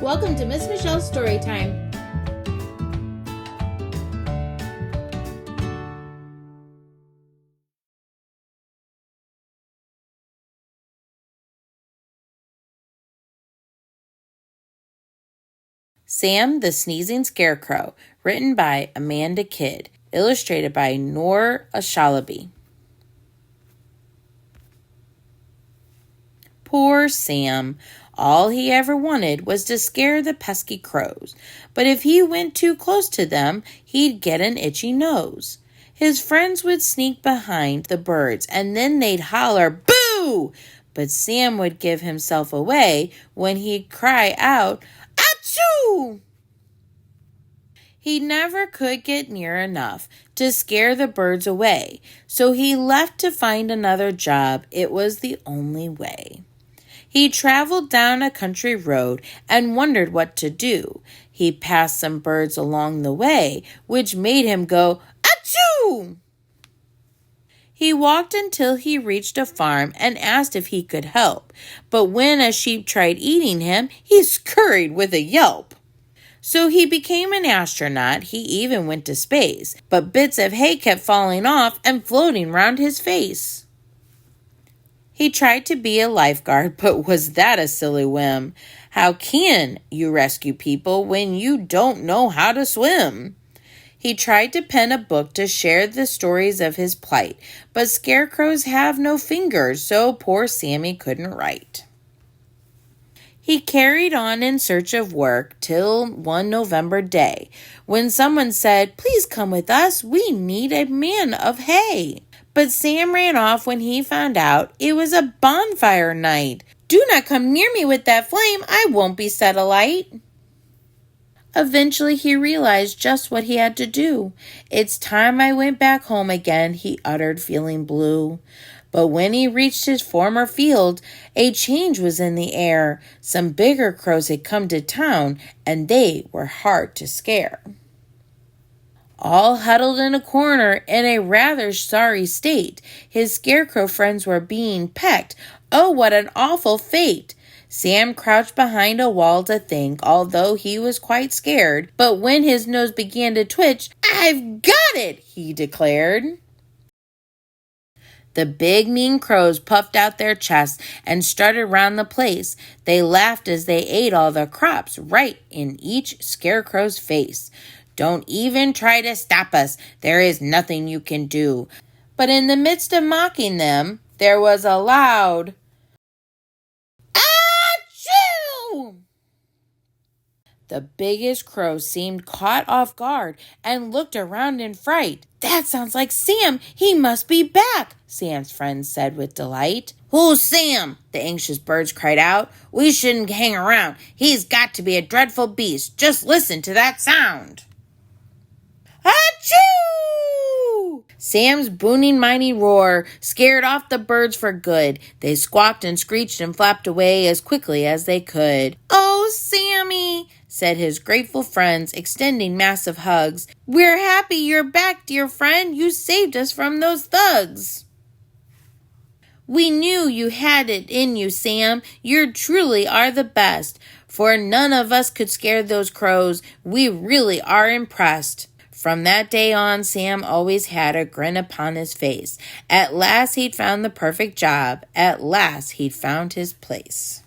Welcome to Miss Michelle's Storytime. Sam the Sneezing Scarecrow, written by Amanda Kidd, illustrated by Noor Alshalabi. Poor Sam. All he ever wanted was to scare the pesky crows, but if he went too close to them, he'd get an itchy nose. His friends would sneak behind the birds, and then they'd holler, "Boo!" But Sam would give himself away when he'd cry out, "Achoo!" He never could get near enough to scare the birds away, so he left to find another job. It was the only way. He traveled down a country road and wondered what to do. He passed some birds along the way, which made him go, "Achoo!" He walked until he reached a farm and asked if he could help, but when a sheep tried eating him, he scurried with a yelp. So he became an astronaut. He even went to space, but bits of hay kept falling off and floating round his face. He tried to be a lifeguard, but was that a silly whim? How can you rescue people when you don't know how to swim? He tried to pen a book to share the stories of his plight, but scarecrows have no fingers, so poor Sammy couldn't write. He carried on in search of work till one November day, when someone said, "Please come with us, we need a man of hay." But Sam ran off when he found out it was a bonfire night. "Do not come near me with that flame, I won't be set alight." Eventually he realized just what he had to do. "It's time I went back home again," he uttered, feeling blue. But when he reached his former field, a change was in the air. Some bigger crows had come to town, and they were hard to scare. All huddled in a corner in a rather sorry state, his scarecrow friends were being pecked. Oh, what an awful fate! Sam crouched behind a wall to think, although he was quite scared. But when his nose began to twitch, "I've got it!" he declared. The big mean crows puffed out their chests and strutted round the place. They laughed as they ate all the crops right in each scarecrow's face. "Don't even try to stop us. There is nothing you can do." But in the midst of mocking them, there was a loud "Achoo!" The biggest crow seemed caught off guard and looked around in fright. "That sounds like Sam. He must be back," Sam's friends said with delight. "Who's Sam?" the anxious birds cried out. "We shouldn't hang around. He's got to be a dreadful beast. Just listen to that sound." Achoo! Sam's booming mighty roar scared off the birds for good. They squawked and screeched and flapped away as quickly as they could. "Oh, Sammy," said his grateful friends, extending massive hugs. "We're happy you're back, dear friend. You saved us from those thugs." "We knew you had it in you, Sam. You truly are the best. For none of us could scare those crows. We really are impressed." From that day on, Sam always had a grin upon his face. At last he'd found the perfect job. At last he'd found his place.